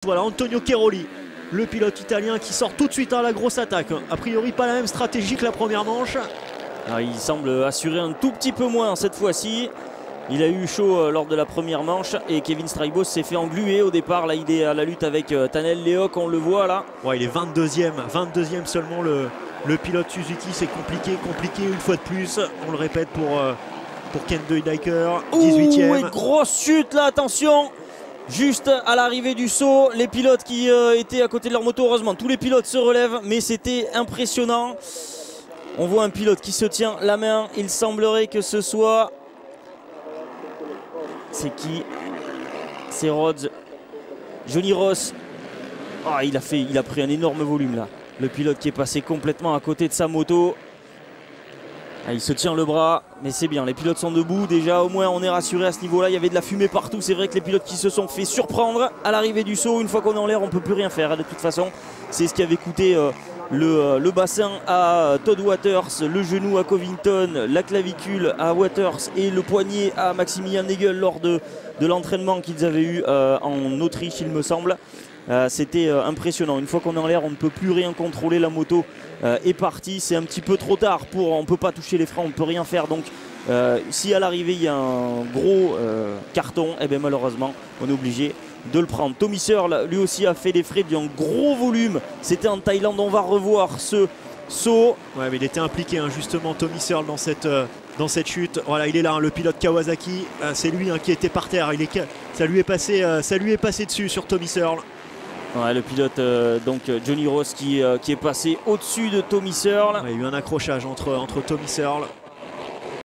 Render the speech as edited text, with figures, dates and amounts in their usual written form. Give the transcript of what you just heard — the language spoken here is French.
Voilà Antonio Cairoli, le pilote italien qui sort tout de suite à la grosse attaque. A priori pas la même stratégie que la première manche. Alors, il semble assurer un tout petit peu moins cette fois-ci. Il a eu chaud lors de la première manche et Kevin Strijbos s'est fait engluer au départ. Là il est à la lutte avec Tanel Leok, on le voit là. Ouais, il est 22e seulement le pilote Suzuki. C'est compliqué une fois de plus. On le répète pour Ken de Heidecker, 18e. Ouh, et grosse chute là, attention. Juste à l'arrivée du saut, les pilotes qui étaient à côté de leur moto, heureusement tous les pilotes se relèvent, mais c'était impressionnant. On voit un pilote qui se tient la main. Il semblerait que ce soit... C'est qui? C'est Rhodes. Johnny Ross. Ah, il a pris un énorme volume là. Le pilote qui est passé complètement à côté de sa moto. Ah, il se tient le bras, mais c'est bien. Les pilotes sont debout. Déjà, au moins, on est rassuré à ce niveau-là. Il y avait de la fumée partout. C'est vrai que les pilotes qui se sont fait surprendre à l'arrivée du saut. Une fois qu'on est en l'air, on ne peut plus rien faire. De toute façon, c'est ce qui avait coûté le bassin à Todd Waters, le genou à Covington, la clavicule à Waters et le poignet à Maximilian Nagel lors de l'entraînement qu'ils avaient eu en Autriche, il me semble. C'était impressionnant. Une fois qu'on est en l'air, on ne peut plus rien contrôler. La moto est partie. C'est un petit peu trop tard on ne peut pas toucher les freins, on ne peut rien faire. Donc si à l'arrivée il y a un gros carton, eh bien malheureusement on est obligé de le prendre. Tommy Searle lui aussi a fait les frais d'un gros volume. C'était en Thaïlande. On va revoir ce saut. Ouais, mais il était impliqué justement Tommy Searle dans cette chute. Voilà, il est là, le pilote Kawasaki. C'est lui qui était par terre. Ça lui est passé dessus sur Tommy Searle. Ouais, le pilote donc Johnny Ross qui est passé au-dessus de Tommy Searle. Ouais, il y a eu un accrochage entre Tommy Searle